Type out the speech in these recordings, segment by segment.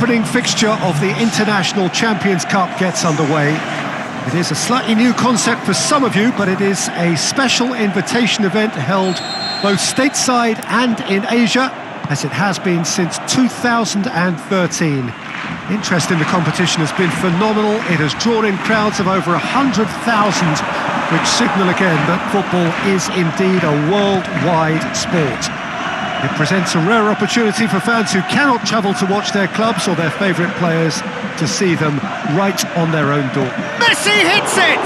Opening fixture of the International Champions Cup gets underway. It is a slightly new concept for some of you, but it is a special invitation event held both stateside and in Asia, as it has been since 2013. Interest in the competition has been phenomenal. It has drawn in crowds of over 100,000, which signal again that football is indeed a worldwide sport. It presents a rare opportunity for fans who cannot travel to watch their clubs or their favourite players to see them right on their own door. Messi hits it!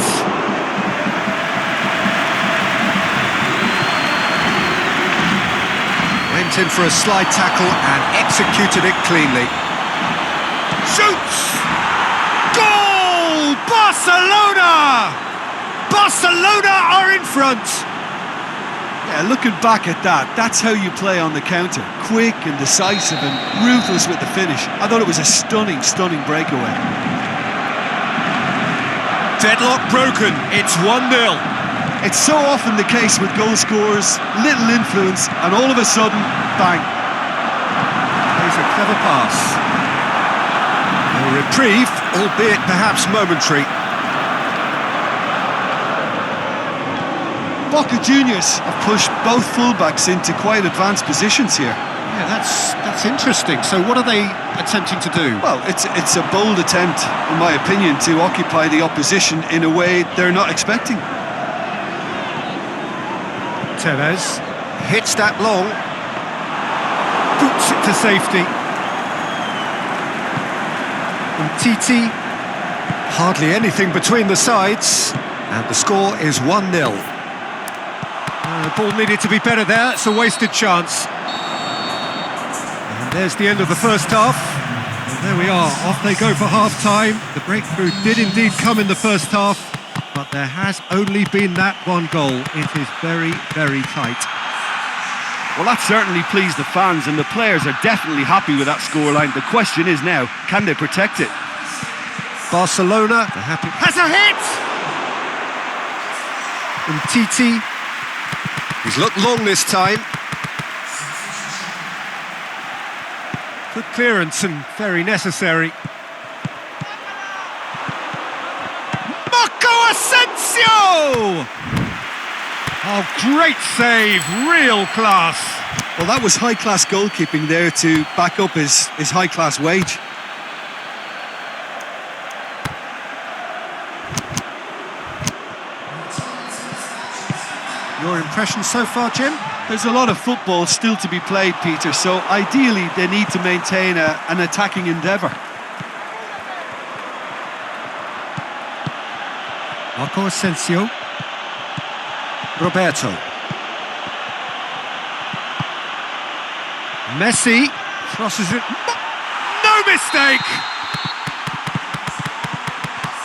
Went in for a slide tackle and executed it cleanly. Shoots! Goal! Barcelona! Barcelona are in front! Yeah, looking back at that, that's how you play on the counter. Quick and decisive and ruthless with the finish. I thought it was a stunning breakaway. Deadlock broken, it's 1-0. It's so often the case with goal scorers, little influence, and all of a sudden, bang. Plays a clever pass. A reprieve, albeit perhaps momentary. Boca Juniors have pushed both fullbacks into quite advanced positions here. Yeah, that's interesting. So what are they attempting to do? Well, it's a bold attempt, in my opinion, to occupy the opposition in a way they're not expecting. Tevez hits that long, boots it to safety. And Titi, hardly anything between the sides, and the score is 1-0. The ball needed to be better there, it's a wasted chance. And there's the end of the first half. And there we are, off they go for half-time. The breakthrough did indeed come in the first half, but there has only been that one goal. It is very, very tight. Well, that certainly pleased the fans, and the players are definitely happy with that scoreline. The question is now, can they protect it? Barcelona, they're happy. Has a hit! And Titi, he's looked long this time. Good clearance and very necessary. Marco Asensio! Oh, great save, real class. Well, that was high-class goalkeeping there to back up his high-class wage. Your impression so far, Jim? There's a lot of football still to be played, Peter, so ideally they need to maintain an attacking endeavour. Marco Asensio. Roberto. Messi crosses it. No mistake!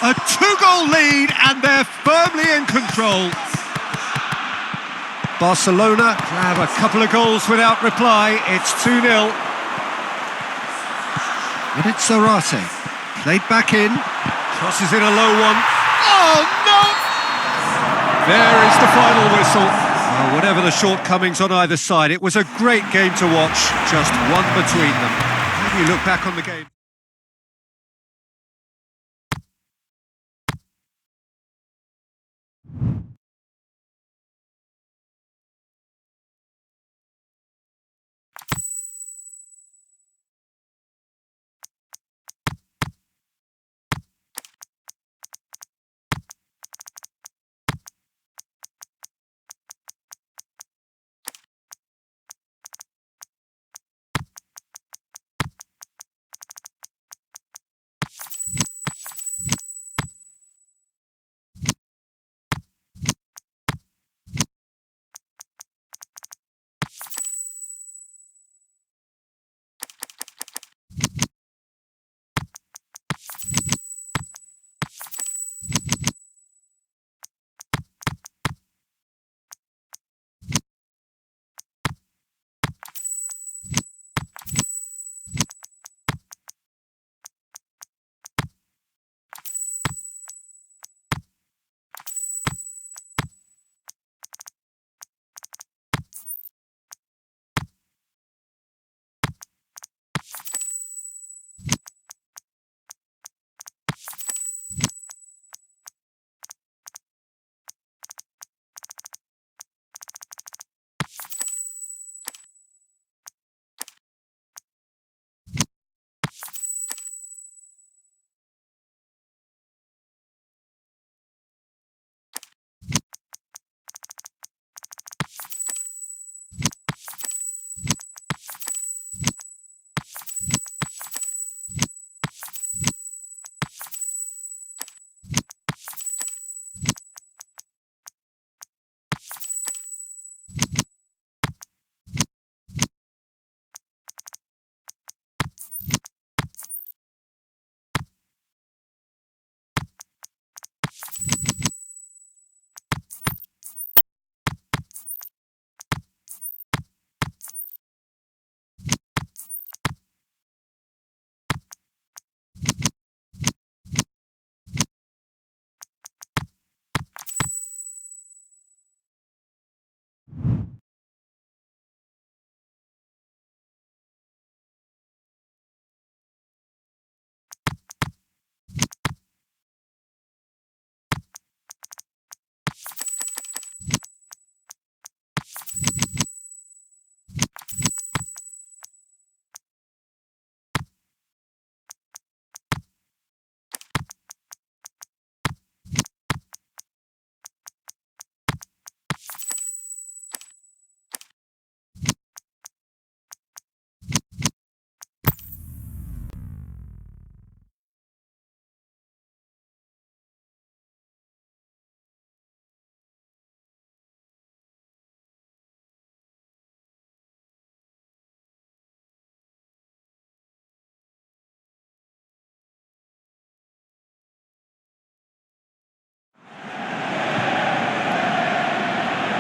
A two-goal lead and they're firmly in control. Barcelona grab a couple of goals without reply. It's 2-0. And it's Zarate. Played back in. Crosses in a low one. Oh no! There is the final whistle. Well, whatever the shortcomings on either side, it was a great game to watch. Just one between them. How do you look back on the game?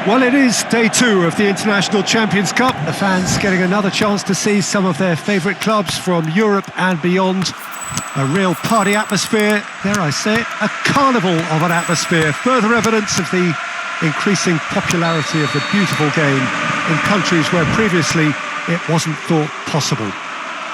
Well, it is day 2 of the International Champions Cup. The fans getting another chance to see some of their favourite clubs from Europe and beyond. A real party atmosphere, dare I say it, a carnival of an atmosphere. Further evidence of the increasing popularity of the beautiful game in countries where previously it wasn't thought possible.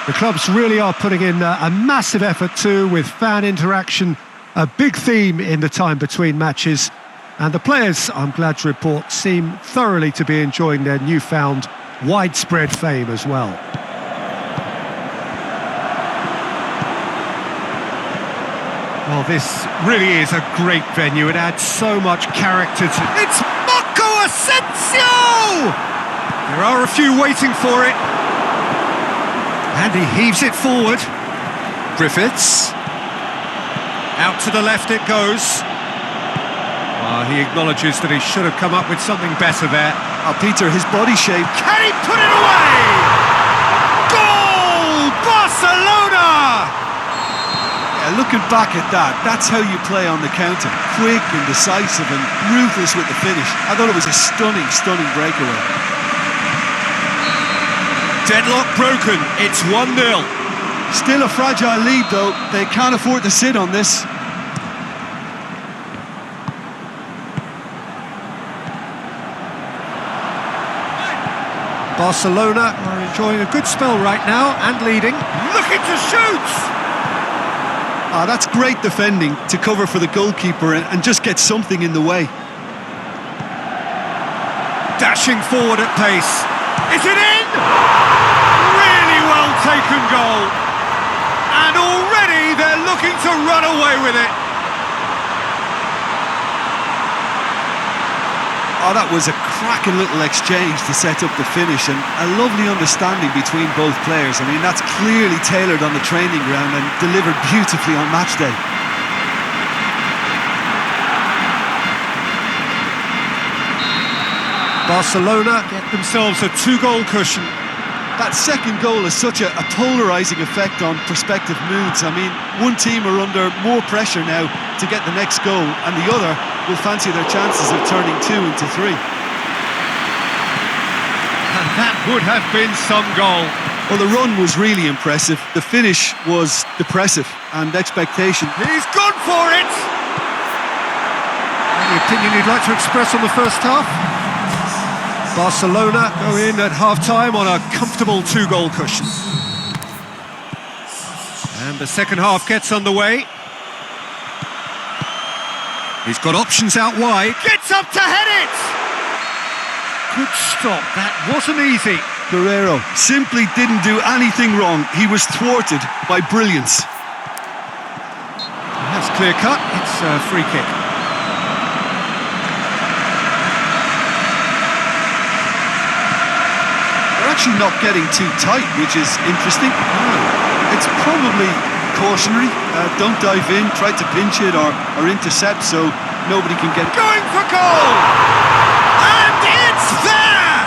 The clubs really are putting in a massive effort too, with fan interaction, a big theme in the time between matches. And the players, I'm glad to report, seem thoroughly to be enjoying their newfound widespread fame as well. Well, this really is a great venue. It adds so much character to... It's Marco Asensio! There are a few waiting for it. And he heaves it forward. Griffiths. Out to the left it goes. He acknowledges that he should have come up with something better there. Peter, his body shape. Can he put it away? Goal! Barcelona! Yeah, looking back at that, that's how you play on the counter. Quick and decisive and ruthless with the finish. I thought it was a stunning, stunning breakaway. Deadlock broken, it's 1-0. Still a fragile lead though, they can't afford to sit on this. Barcelona are enjoying a good spell right now and leading. Looking to shoot! That's great defending to cover for the goalkeeper and just get something in the way. Dashing forward at pace. Is it in? Really well taken goal. And already they're looking to run away with it. That was a cracking little exchange to set up the finish, and a lovely understanding between both players. I mean, that's clearly tailored on the training ground and delivered beautifully on match day. Barcelona get themselves a 2-goal cushion. That second goal has such a polarising effect on prospective moods. I mean, one team are under more pressure now to get the next goal, and the other will fancy their chances of turning 2 into 3. And that would have been some goal. Well, the run was really impressive. The finish was depressive, and expectation. He's gone for it! Any opinion you'd like to express on the first half? Barcelona go in at half-time on a comfortable 2-goal cushion. And the second half gets underway. He's got options out wide. Gets up to head it! Good stop, that wasn't easy. Guerrero simply didn't do anything wrong. He was thwarted by brilliance. That's clear cut, it's a free kick. Actually not getting too tight, which is interesting. It's probably cautionary. Don't dive in, try to pinch it or intercept so nobody can get it. Going for goal! And it's there!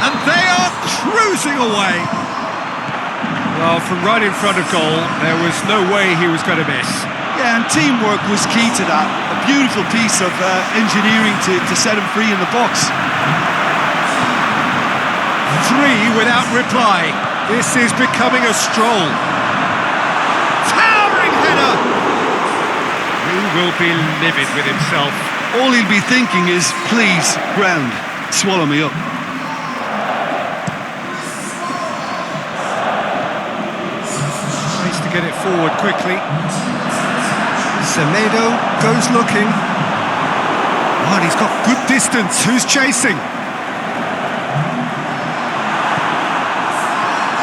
And they are cruising away. Well, from right in front of goal, there was no way he was going to miss. Yeah, and teamwork was key to that. A beautiful piece of engineering to set him free in the box. 3 without reply. This is becoming a stroll. Towering header! He will be livid with himself. All he'll be thinking is, please, ground, swallow me up. Tries to get it forward quickly. Semedo goes looking. Oh, and he's got good distance. Who's chasing?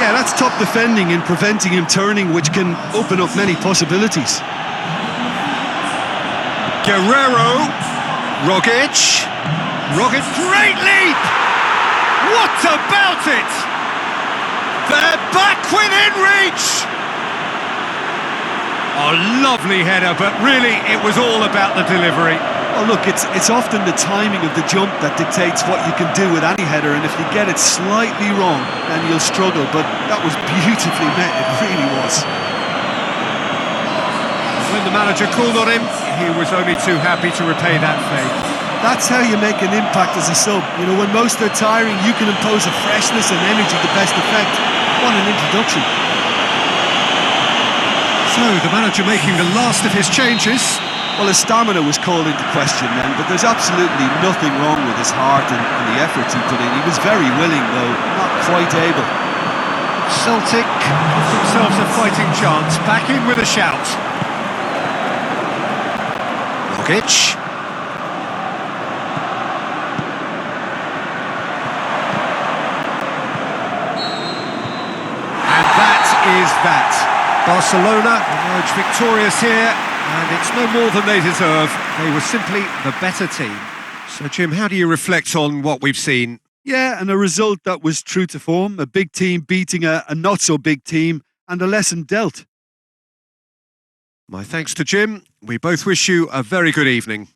Yeah, that's top defending and preventing him turning, which can open up many possibilities. Guerrero. Rogic. Great leap! What about it? They're back within reach! Oh, lovely header, but really it was all about the delivery. Well, look, it's often the timing of the jump that dictates what you can do with any header, and if you get it slightly wrong, then you'll struggle, but that was beautifully met, it really was. When the manager called on him, he was only too happy to repay that favour. That's how you make an impact as a sub. You know, when most are tiring, you can impose a freshness and energy to best effect. What an introduction. So, the manager making the last of his changes. Well, his stamina was called into question then, but there's absolutely nothing wrong with his heart and the efforts he put in. He was very willing, though, not quite able. Celtic give themselves a fighting chance. Back in with a shout. Rogic. And that is that. Barcelona emerge victorious here, and it's no more than they deserve. They were simply the better team. So, Jim, how do you reflect on what we've seen? Yeah, and a result that was true to form. A big team beating a not-so-big team, and a lesson dealt. My thanks to Jim. We both wish you a very good evening.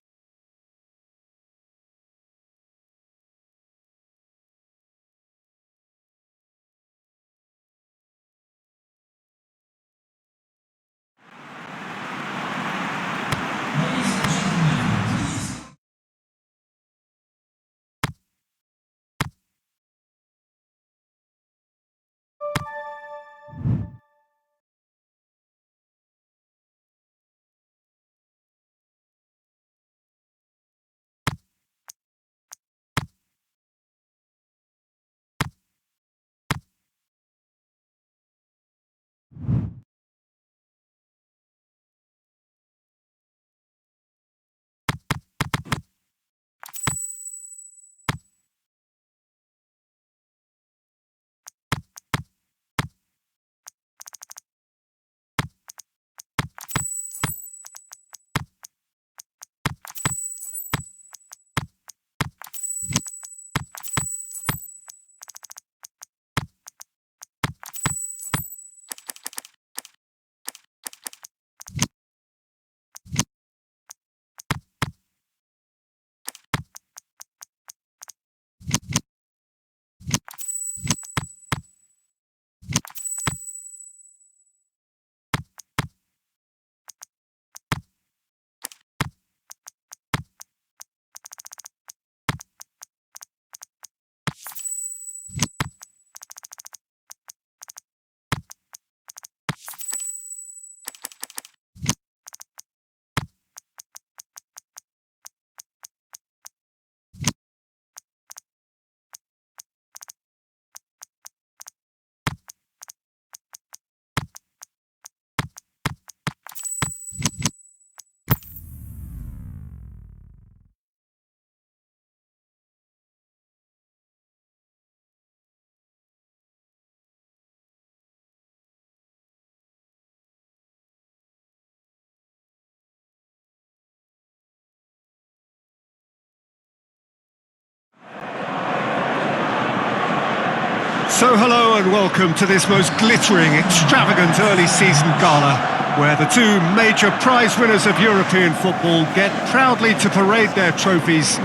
So hello and welcome to this most glittering, extravagant early season gala, where the two major prize winners of European football get proudly to parade their trophies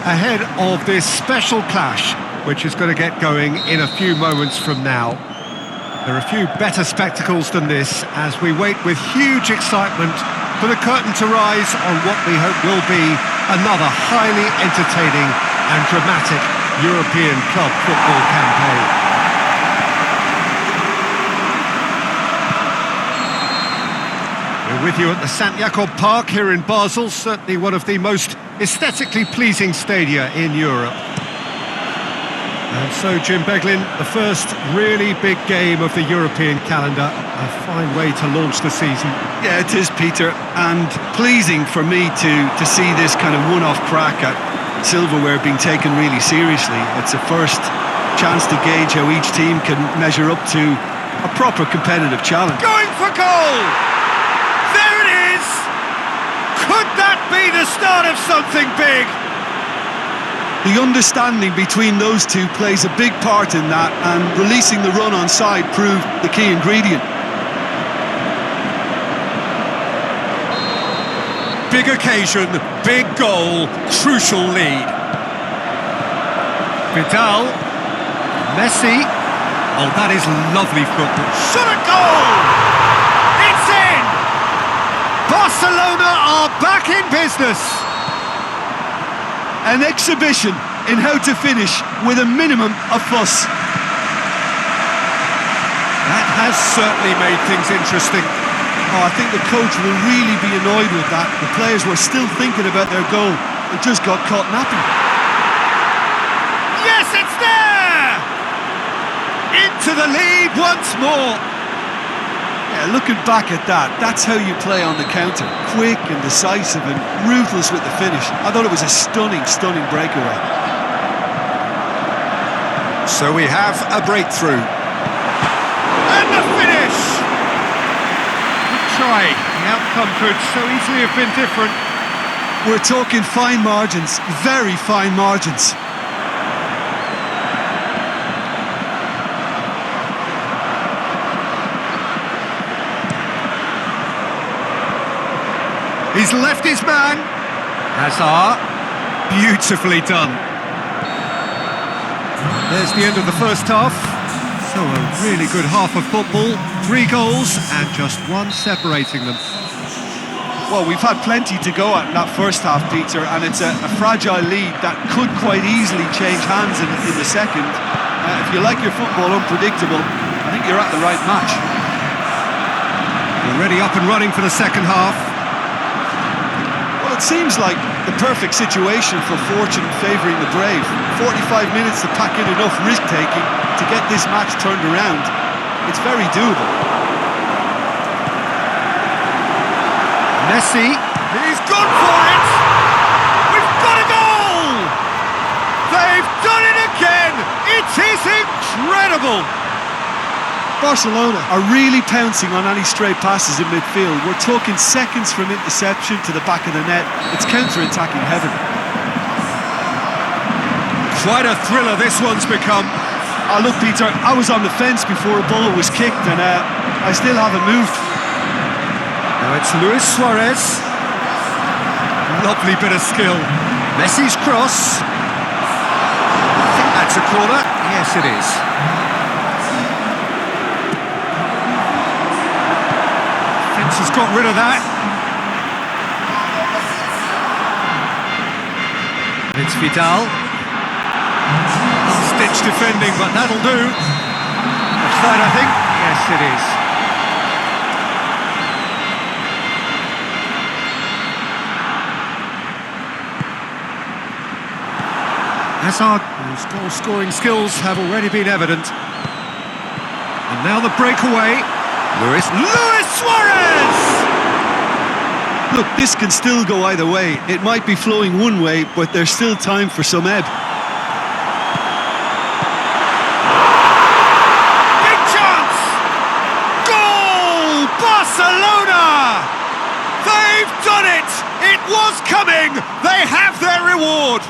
ahead of this special clash, which is going to get going in a few moments from now. There are a few better spectacles than this as we wait with huge excitement for the curtain to rise on what we hope will be another highly entertaining and dramatic European club football campaign. We're with you at the Sant Jakob Park here in Basel, certainly one of the most aesthetically pleasing stadia in Europe. And so, Jim Beglin, the first really big game of the European calendar, a fine way to launch the season. Yeah, it is, Peter, and pleasing for me to see this kind of one-off crack at silverware being taken really seriously. It's a first chance to gauge how each team can measure up to a proper competitive challenge. Going for goal! There it is! Could that be the start of something big? The understanding between those two plays a big part in that, and releasing the run on side proved the key ingredient. Big occasion, big goal, crucial lead. Vidal, Messi. Oh, that is lovely football. Shot a goal! It's in! Barcelona are back in business. An exhibition in how to finish with a minimum of fuss. That has certainly made things interesting. Oh, I think the coach will really be annoyed with that. The players were still thinking about their goal and just got caught napping. Yes, it's there! Into the lead once more. Yeah, looking back at that, that's how you play on the counter. Quick and decisive and ruthless with the finish. I thought it was a stunning, stunning breakaway. So we have a breakthrough. And the finish! Good try. The outcome could so easily have been different. We're talking fine margins, very fine margins. He's left his man. Hazard. Beautifully done. There's the end of the first half. So a really good half of football. 3 goals and just one separating them. Well, we've had plenty to go at in that first half, Peter, and it's a fragile lead that could quite easily change hands in the second. If you like your football unpredictable, I think you're at the right match. Already up and running for the second half. Well, it seems like the perfect situation for fortune favouring the brave. 45 minutes to pack in enough risk-taking to get this match turned around. It's very doable. Messi. He's gone for it! We've got a goal! They've done it again! It is incredible! Barcelona are really pouncing on any stray passes in midfield. We're talking seconds from interception to the back of the net. It's counter-attacking heaven. Quite a thriller this one's become. Oh, look, Peter, I was on the fence before a ball was kicked and I still haven't moved. Now it's Luis Suarez. Lovely bit of skill. Messi's cross. I think that's a corner. Yes, it is. Fence has got rid of that. It's Vidal. Stitch defending, but that'll do. Offside, I think. Yes, it is. Hazard, whose goal-scoring skills have already been evident. And now the breakaway. Luis Suarez! Look, this can still go either way. It might be flowing one way, but there's still time for some ebb. Big chance! Goal! Barcelona! They've done it! It was coming! They have their reward!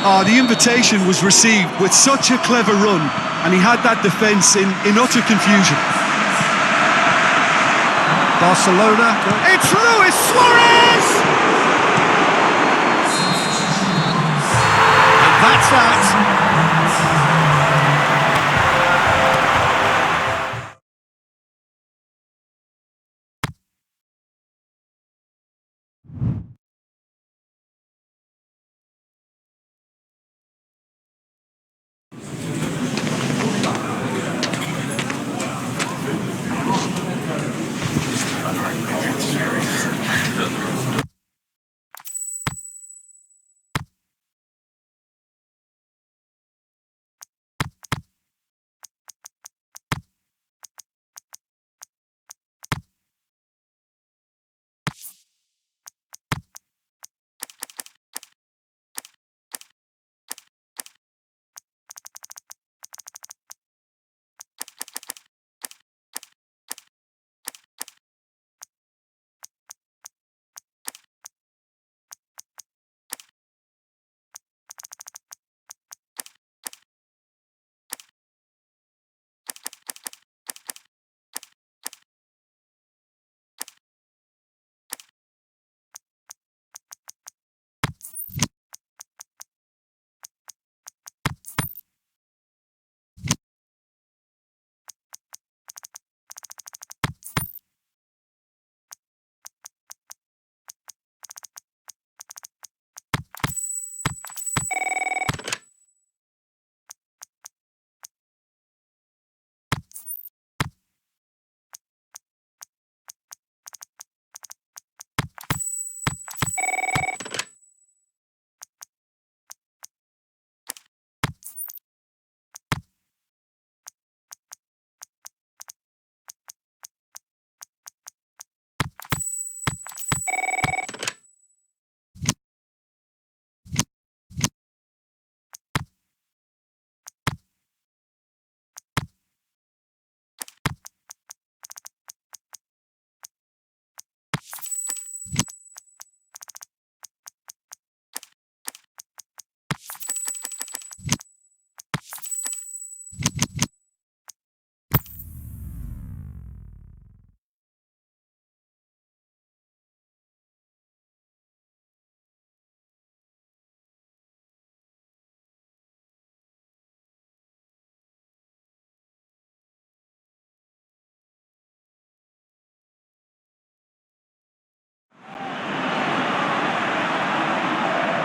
Oh, the invitation was received with such a clever run, and he had that defence in utter confusion. Barcelona. It's Luis Suarez! And that's that.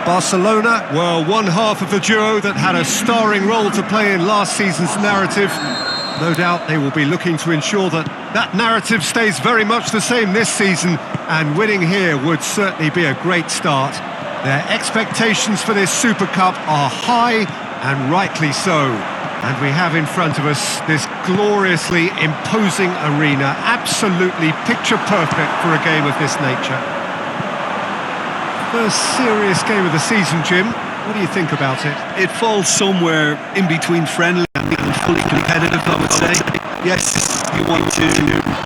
Barcelona were one half of the duo that had a starring role to play in last season's narrative. No doubt they will be looking to ensure that that narrative stays very much the same this season, and winning here would certainly be a great start. Their expectations for this Super Cup are high, and rightly so. And we have in front of us this gloriously imposing arena, absolutely picture perfect for a game of this nature. First serious game of the season, Jim. What do you think about it? It falls somewhere in between friendly and fully competitive, I would say. Yes, you want to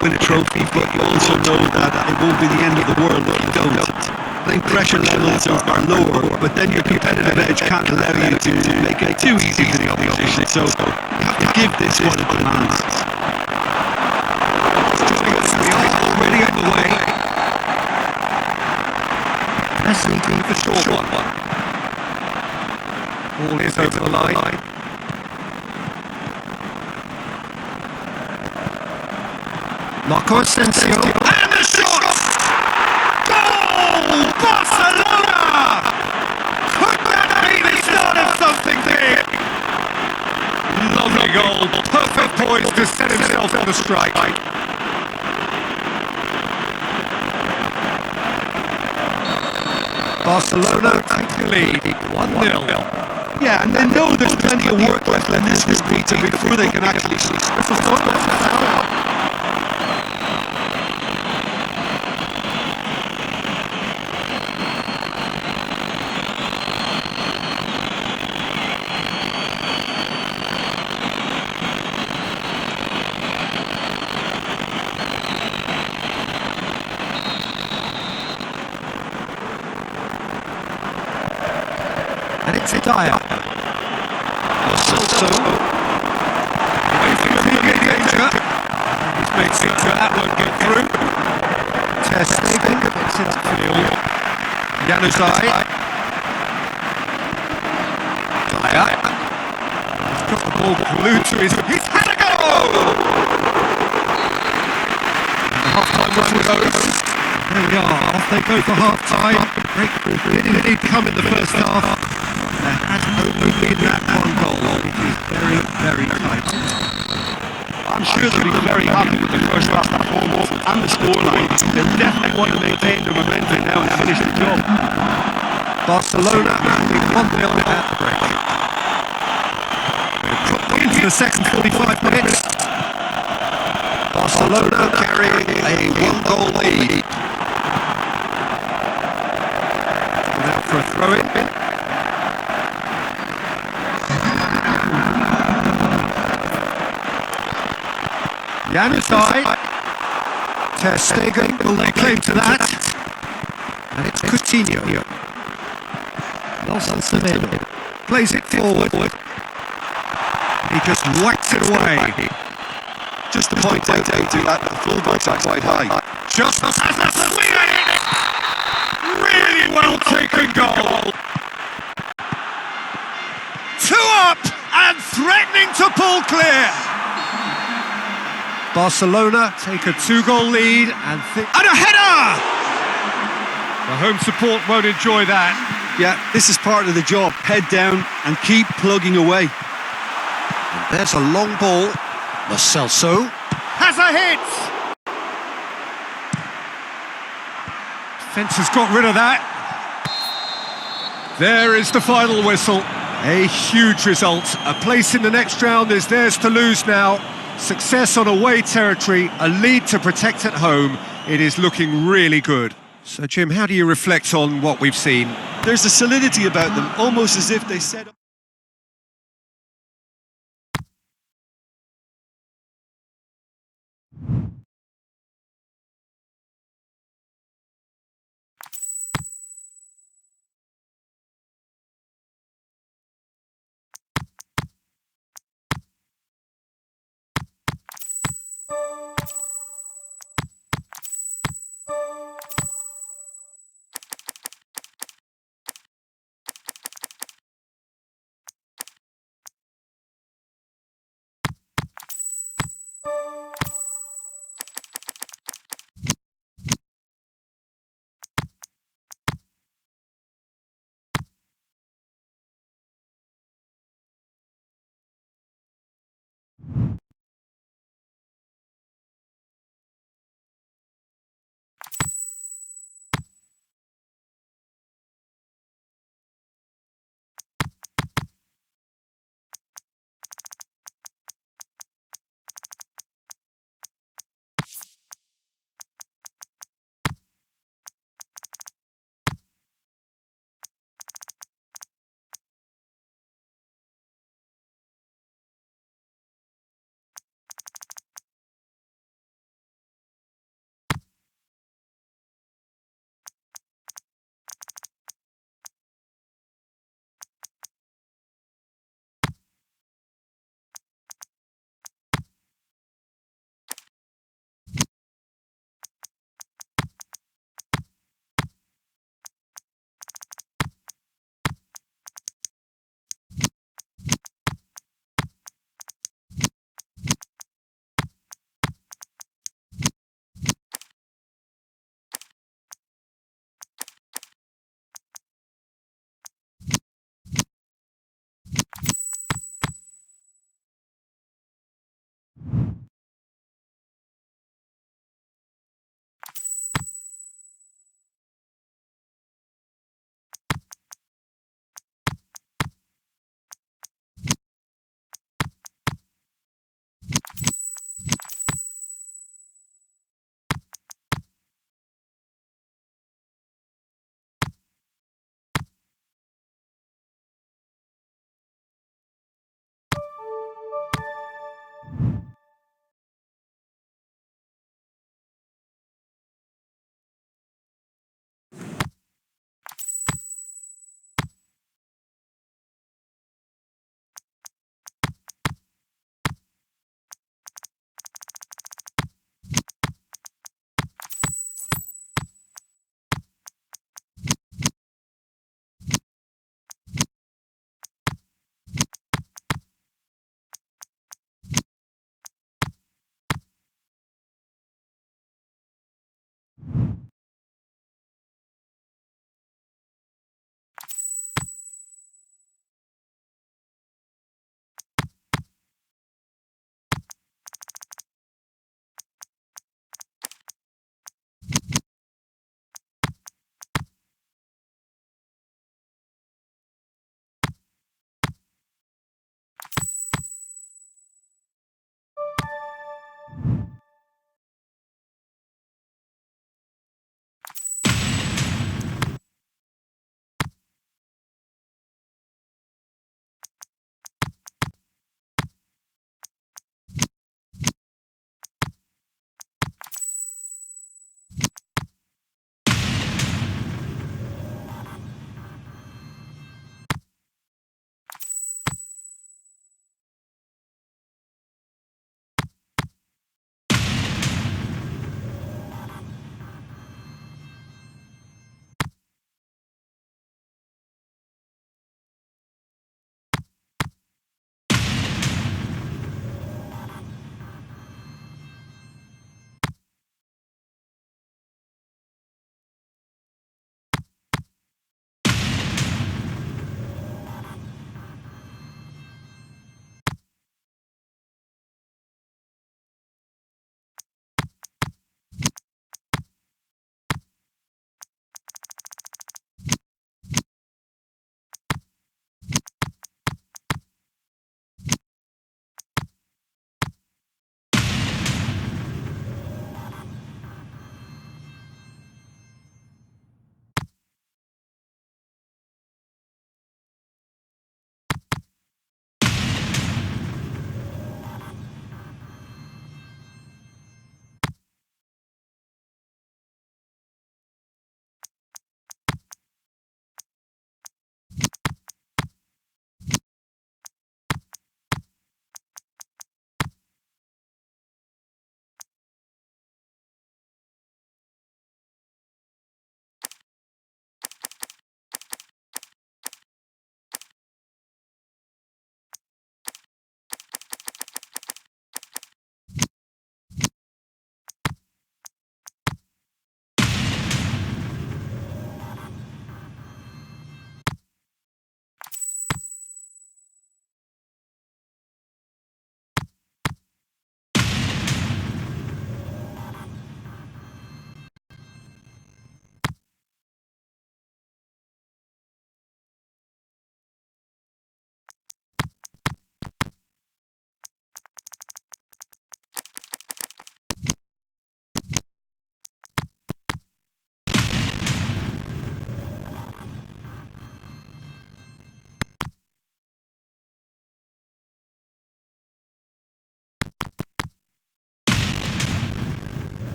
win a trophy, but you also know that it won't be the end of the world if you don't. I think pressure levels are lower, but then your competitive edge can't allow you to make it too easy for the opposition, so you have to give this what it demands. We are already underway. Messi the short one. Ball is over the line. Marco Asensio. And the shot! Goal! Barcelona! Could that be the start of something big? Lovely goal. Perfect poise to set himself on the strike. Barcelona take the lead, 1-0. Yeah, and they know there's plenty of work left in this meeting before they can actually see. And it's Dyer. Celso. Away from immediate danger. He's made sense that won't get through. Ter Stegen gets into the field. Januzaj. Dyer. He's got the ball glued to his... He's had a go! And the half-time whistle goes. There we are, off they go for half-time. Breakthrough did come in the first half. There has only been that one goal. It is very, very tight. I'm sure they'll be very happy with the first half performance and the scoreline. They'll definitely want to maintain their momentum now and finish the job. Barcelona only 1-0 at the break. We're dropping into the second 45 minutes. Barcelona carrying a one-goal lead. Now for a throw-in. Januzaj. Ter Stegen will lay claim to that. And it's Coutinho. Nelson Semedo plays it forward. He just whacks it away. Just to point out that the fullbacks are quite high. Just has a swing at it! Really well taken goal! 2 up and threatening to pull clear! Barcelona take a 2-goal lead and a header! The home support won't enjoy that. Yeah, this is part of the job. Head down and keep plugging away. And there's a long ball. Lo Celso has a hit! Defence has got rid of that. There is the final whistle. A huge result. A place in the next round is theirs to lose now. Success on away territory, a lead to protect at home. It is looking really good. So, Jim, how do you reflect on what we've seen? There's a solidity about them, almost as if they set up.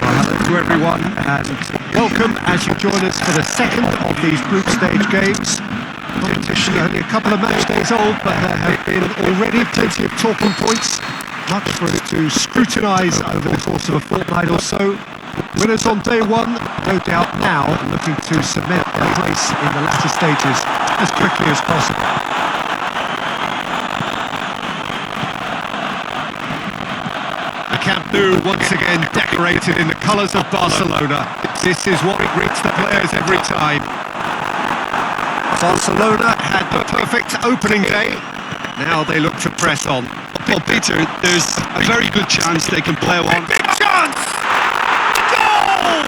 Hello to everyone and welcome as you join us for the second of these group stage games. Competition only a couple of match days old, but there have been already plenty of talking points, much for us to scrutinise over the course of a fortnight or so. Winners on day one, no doubt now looking to cement their place in the latter stages as quickly as possible. Camp Nou once again decorated in the colours of Barcelona. This is what greets the players every time. Barcelona had the perfect opening day. Now they look to press on. Well, Peter, there's a very good chance they can play on. Big chance! Goal!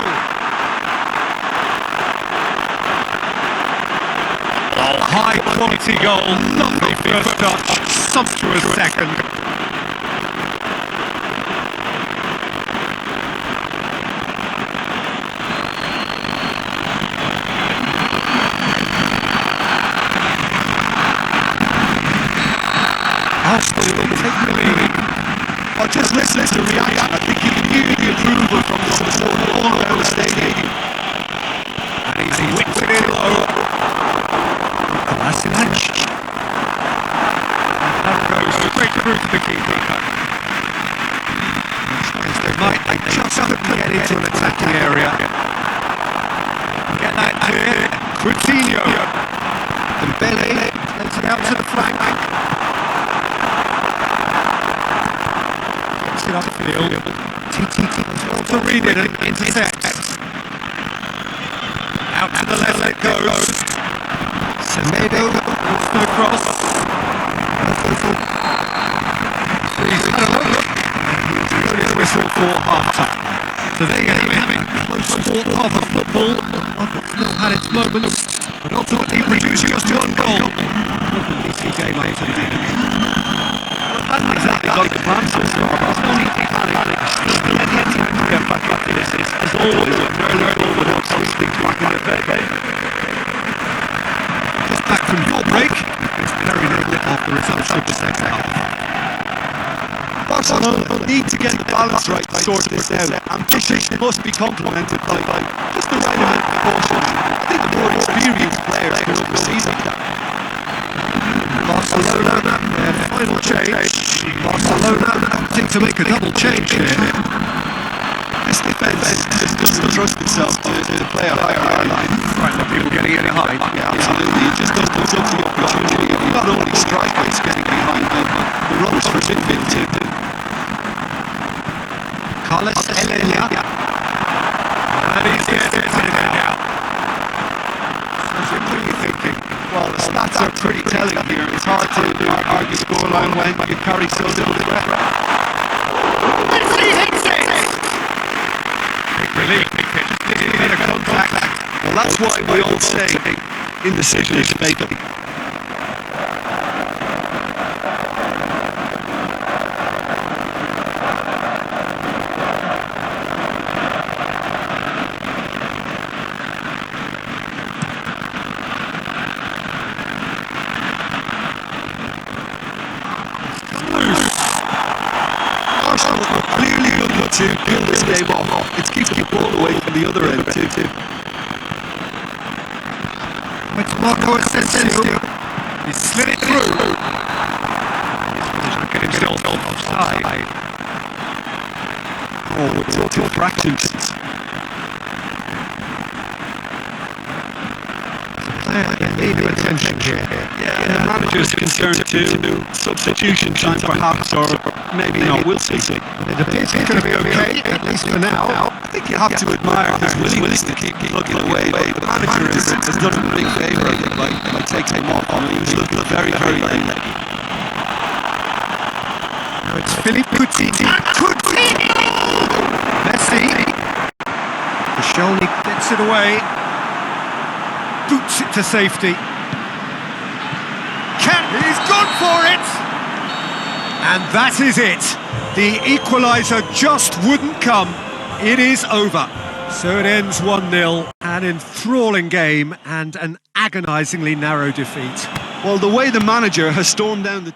Oh, high quality goal. Lovely first touch. Sumptuous second. Arsenal will take the lead. Oh, just listen to the reaction. I think you can hear the approval from the support all around the stadium. And he's whipped it in low. Kolasinac. That goes straight through to the keeper. They might just couldn't get into an attacking area. Get that clear. Coutinho. Dembele plays it out to the flank. Gets it upfield. TTT To read it and intercept. Out to the left it goes. Semedo. Goes to the cross. He's had a look. He's a whistle for half-time. So there you have it. Close fought half of football. Arsenal had its moments, but ultimately produced just one goal. Easy game up today. Hasn't exactly got the plan so far, but there's no need to panic. There's plenty of time to get back into this. As always, an early goal would help something back in the bed. Just back from your break. It's very little after resumption of the second half. Barcelona need to get the balance right to sort this out. Ambition must be complemented by just the right amount of caution. I think the more experienced players can oversee that. Barcelona, their final change. Barcelona opting to make a double change here. This defence just doesn't trust itself to play a higher line. Right, but people getting in behind. Yeah, absolutely. It just doesn't look the opportunity. Not only strikers getting behind, but the runners for midfield too. Carlos Elenia. And he's here now. What are you thinking? Well, the stats are pretty telling here. It's hard to argue scoreline when you carry so little threat. He hits it! Big relief. Just didn't get a contact. Well, that's why we all say indecision is fatal. Arsenal are clearly looking to build this game off. It's keeping the ball away from the other end too. It's Marco Asensio. He slid it through. He's going to get himself offside. Oh, we're talking fractions. Need attention here. Yeah, the manager's concerned too. Substitution time perhaps, or maybe not. We'll see. It appears he's going to be okay, at least for now. I think you have to admire his willingness to keep plugging away. But the manager has done him a big favour, I think, by taking him off. I mean, he was looking very, very late. Now it's Philippe Coutinho. Messi. Koscielny gets it away. Boots it to safety. He's gone for it! And that is it. The equaliser just wouldn't come. It is over. So it ends 1-0. An enthralling game and an agonisingly narrow defeat. Well, the way the manager has stormed down the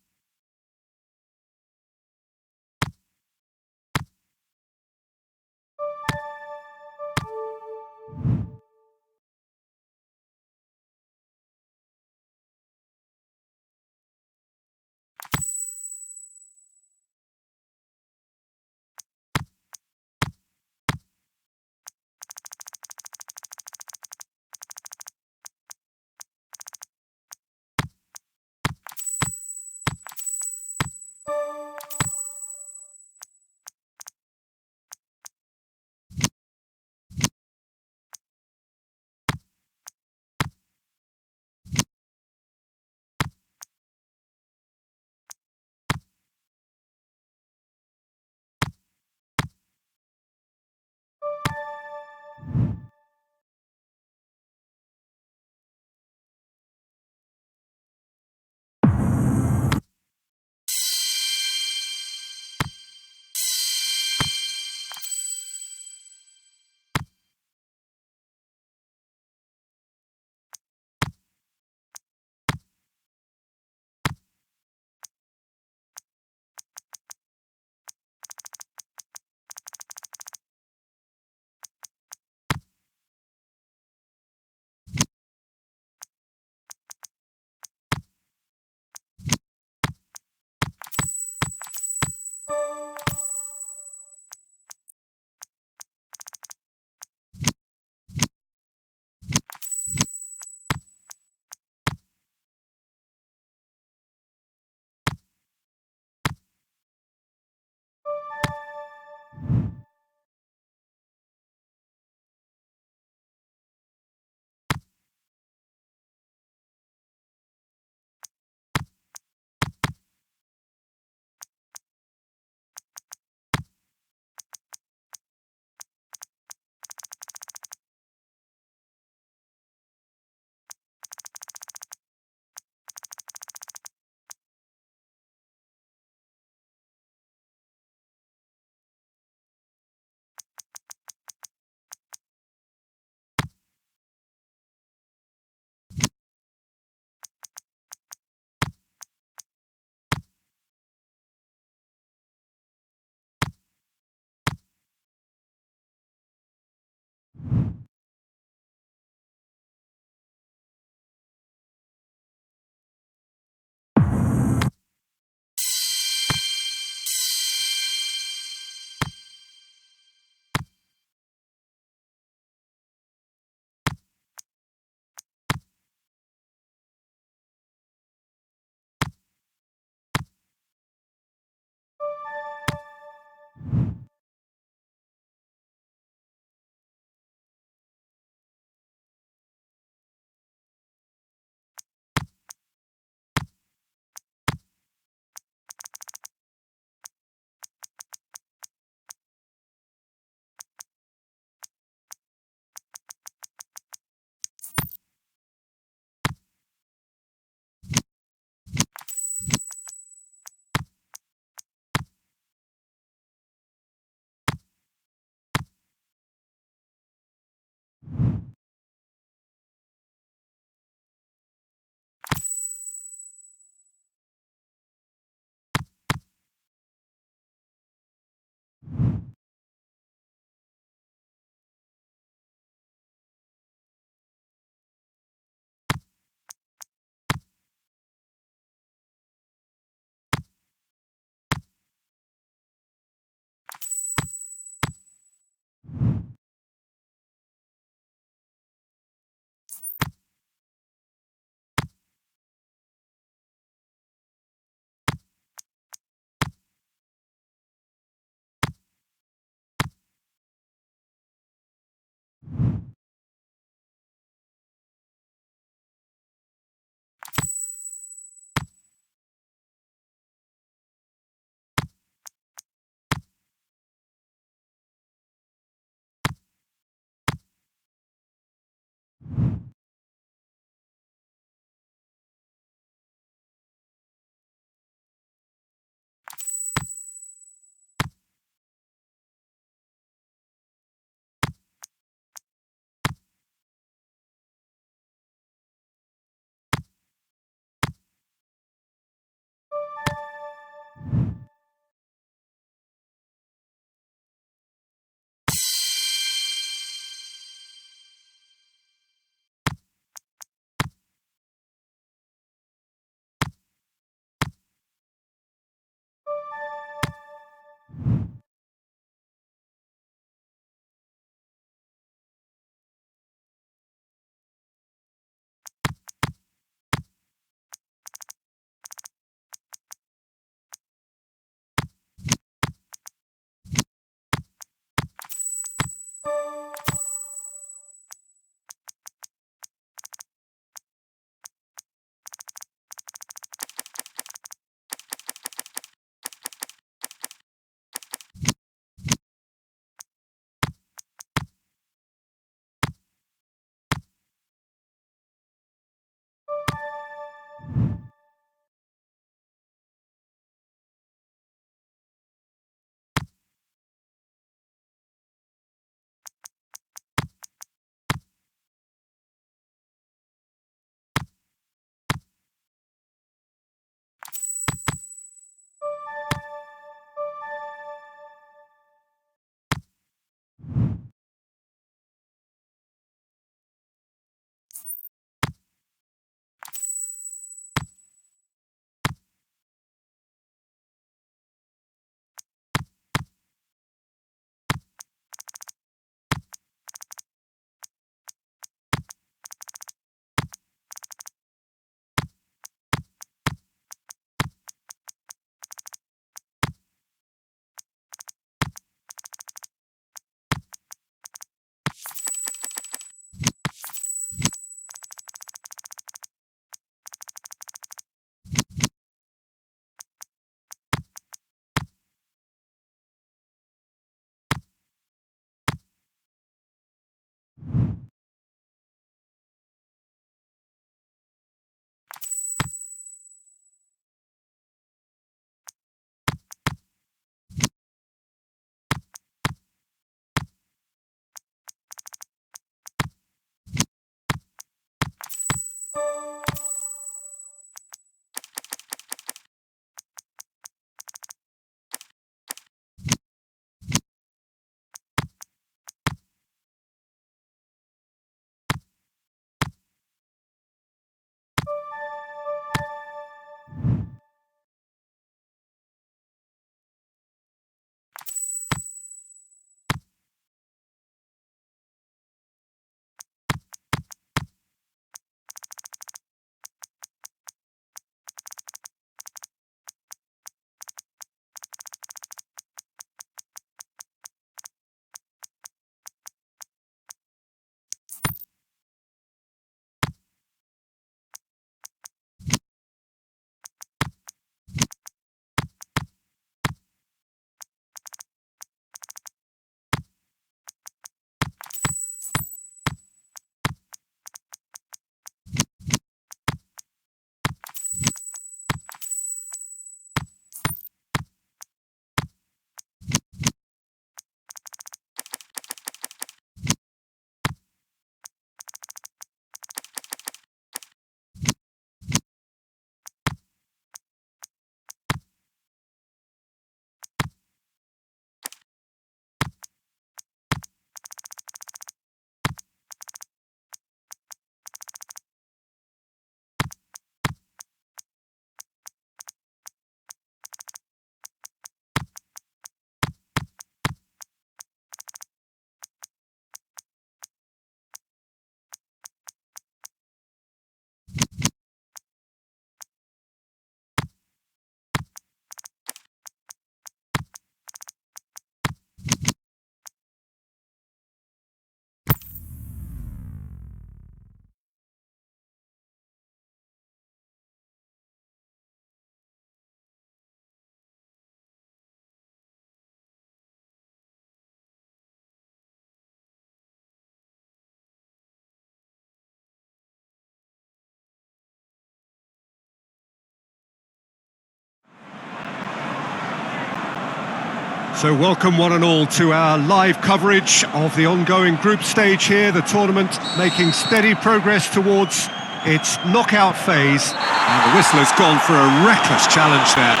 So welcome one and all to our live coverage of the ongoing group stage here, the tournament making steady progress towards its knockout phase. And the whistle has gone for a reckless challenge there.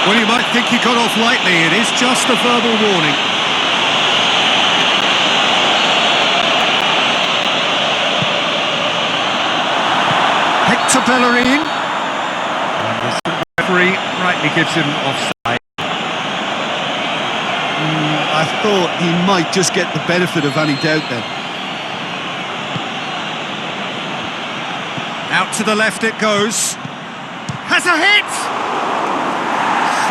Well, you might think he got off lightly, it is just a verbal warning. Hector Bellerin. And the referee rightly gives him offside. I thought he might just get the benefit of any doubt then. Out to the left it goes. Has a hit!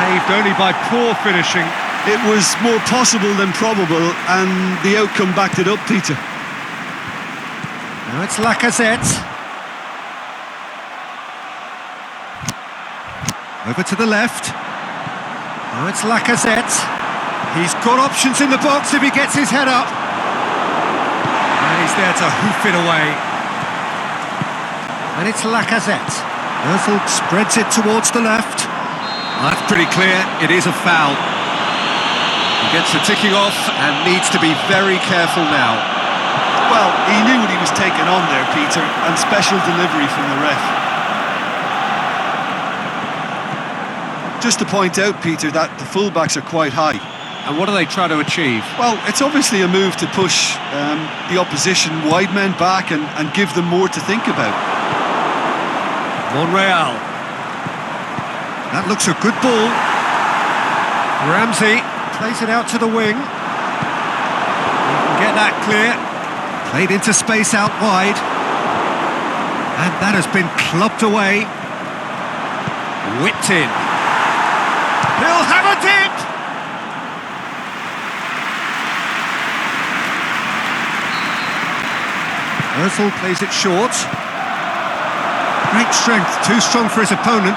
Saved only by poor finishing. It was more possible than probable, and the outcome backed it up, Peter. Now it's Lacazette. Over to the left. Now it's Lacazette. He's got options in the box if he gets his head up. And he's there to hoof it away. And it's Lacazette. Ozil spreads it towards the left. That's pretty clear, it is a foul. He gets the ticking off and needs to be very careful now. Well, he knew what he was taking on there, Peter, and special delivery from the ref. Just to point out, Peter, that the fullbacks are quite high. And what do they try to achieve? Well, it's obviously a move to push the opposition wide men back and give them more to think about. Monreal. That looks a good ball. Ramsey plays it out to the wing. He can get that clear. Played into space out wide. And that has been clubbed away. Whipped in. He'll have a dip! Ozil plays it short. Great strength, too strong for his opponent.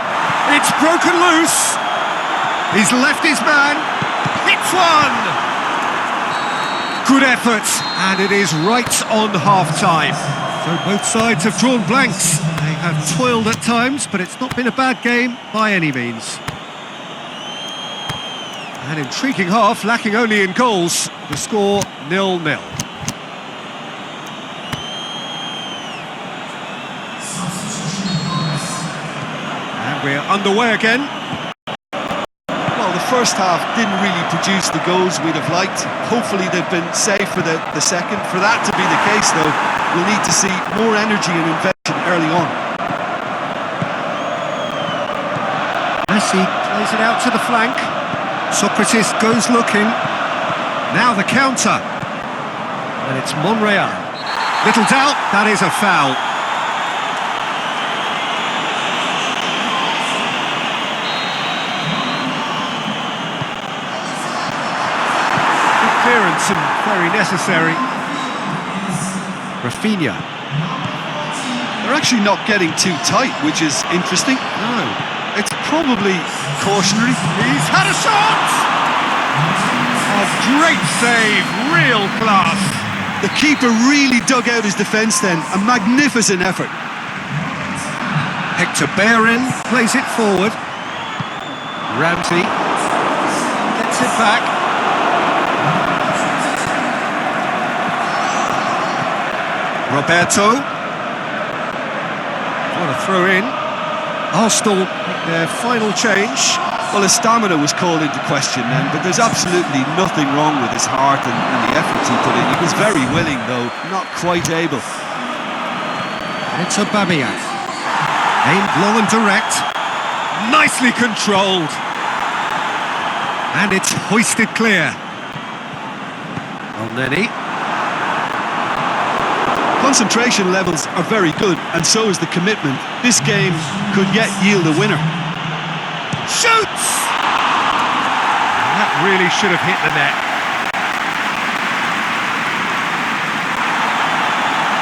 It's broken loose. He's left his man. Hits one. Good effort, and it is right on half-time. So both sides have drawn blanks. They have toiled at times, but it's not been a bad game by any means. An intriguing half, lacking only in goals. The score 0-0. We're underway again. Well, the first half didn't really produce the goals we'd have liked. Hopefully they've been saved for the second. For that to be the case, though, we'll need to see more energy and invention early on. Messi plays it out to the flank. Socrates goes looking. Now the counter. And it's Monreal. Little doubt, that is a foul. Clearance and very necessary. Rafinha. They're actually not getting too tight, which is interesting. No. It's probably cautionary. He's had a shot! A great save, real class. The keeper really dug out his defence then. A magnificent effort. Hector Bellerin plays it forward. Ramsey gets it back. Roberto. What a throw in. Arsenal make their final change. Well, his stamina was called into question then, but there's absolutely nothing wrong with his heart and the efforts he put in. He was very willing, though, not quite able. It's Aubameyang. Aimed long and direct. Nicely controlled. And it's hoisted clear. Elneny. Concentration levels are very good, and so is the commitment. This game could yet yield a winner. Shoots! That really should have hit the net.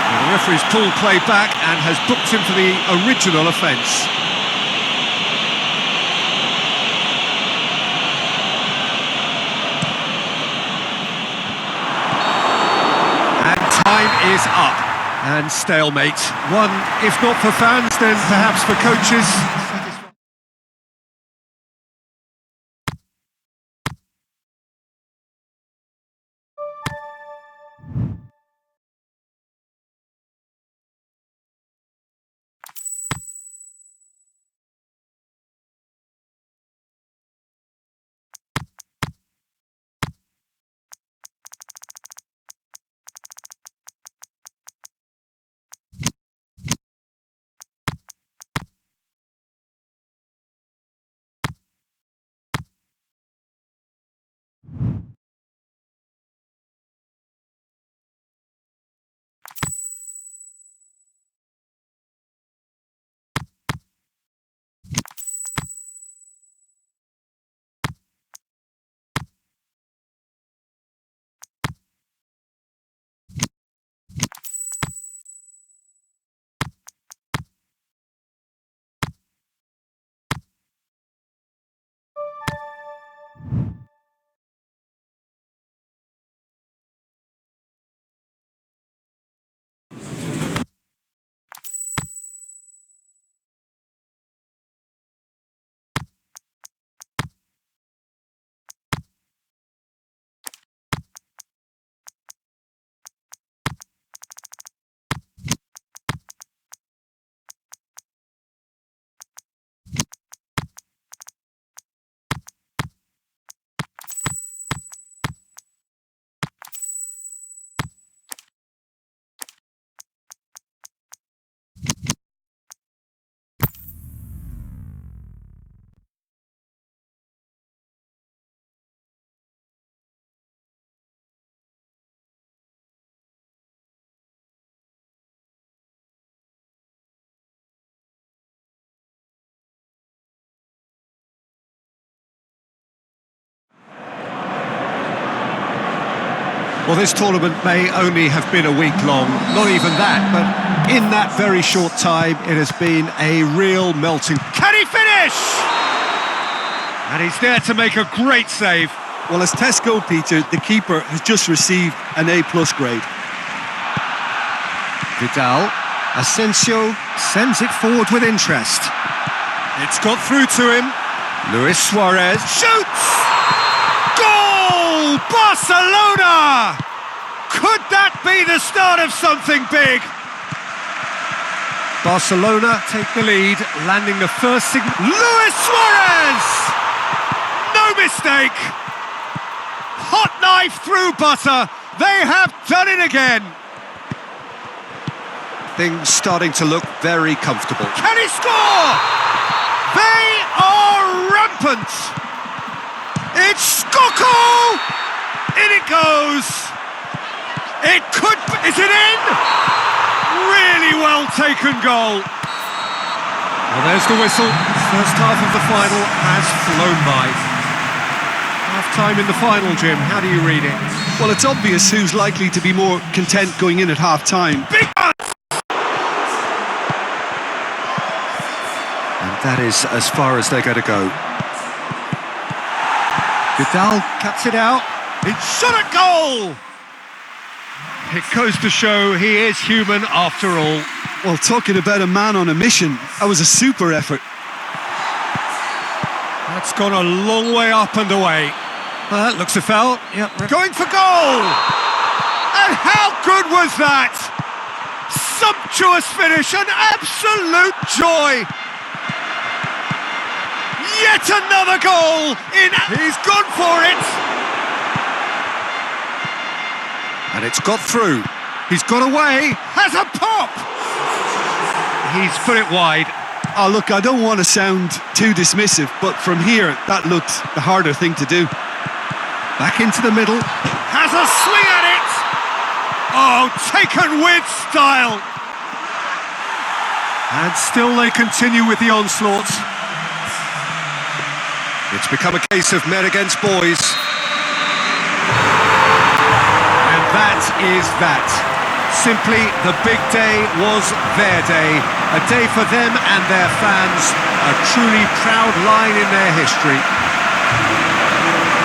Well, the referee's pulled play back and has booked him for the original offence. And time is up. And stalemate. One, if not for fans, then perhaps for coaches. Well, this tournament may only have been a week long, not even that, but in that very short time, it has been a real melting. Can he finish? And he's there to make a great save. Well, as Tesco, Peter, the keeper has just received an A+ grade. Vidal, Asensio sends it forward with interest. It's got through to him. Luis Suarez Shoots! Goal! Barcelona! Could that be the start of something big? Barcelona take the lead, landing the first signal. Luis Suarez! No mistake! Hot knife through butter. They have done it again. Things starting to look very comfortable. Can he score? They are rampant. It's Skoko! In it goes. It could be. Is it in? Really well taken goal. Well, there's the whistle. First half of the final has flown by. Half-time in the final, Jim. How do you read it? Well, it's obvious who's likely to be more content going in at half-time. Big one! And that is as far as they're going to go. Vidal cuts it out. It's shot at goal! It goes to show he is human after all. Well, talking about a man on a mission, that was a super effort. That's gone a long way up and away. Well, that looks a foul. Yep. Going for goal! And how good was that? Sumptuous finish, an absolute joy! Yet another goal! He's gone for it! And it's got through. He's got away. Has a pop! He's put it wide. Oh, look, I don't want to sound too dismissive, but from here, that looked the harder thing to do. Back into the middle. Has a swing at it! Oh, taken with style! And still they continue with the onslaught. It's become a case of men against boys. And that is that. Simply, the big day was their day. A day for them and their fans. A truly proud line in their history.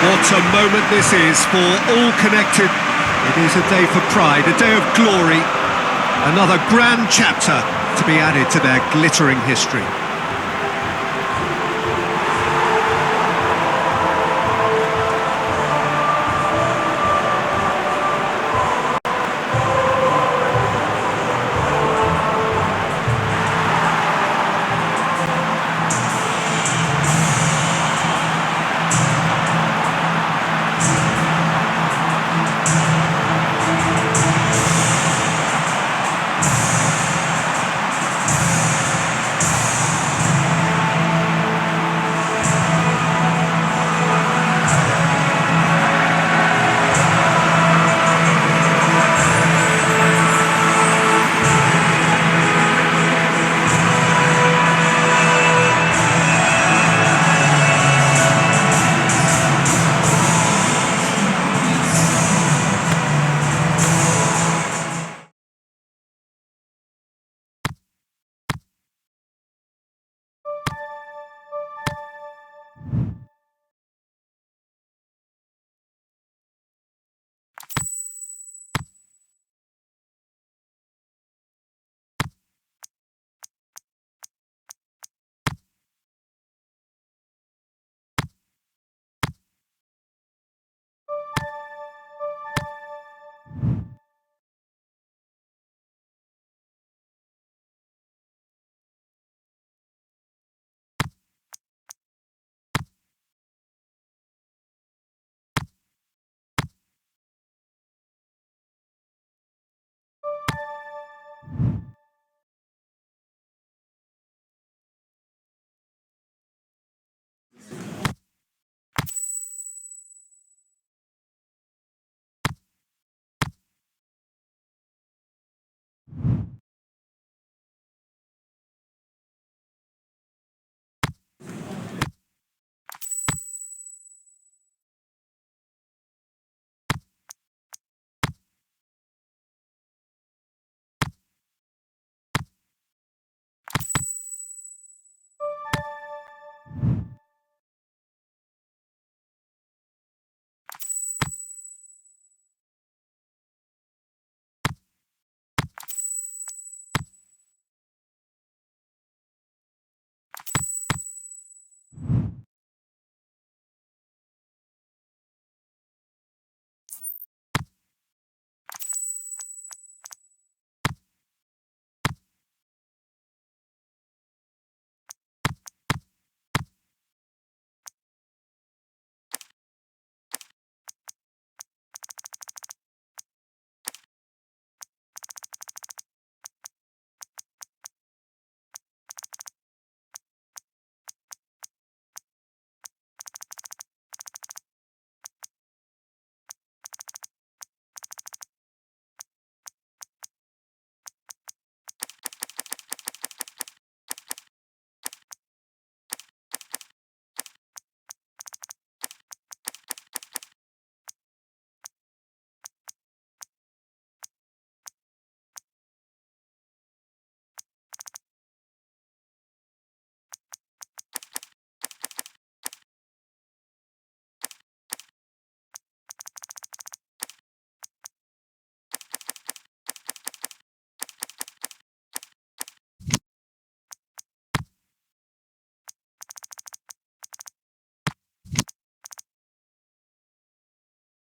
What a moment this is for all connected. It is a day for pride, a day of glory. Another grand chapter to be added to their glittering history.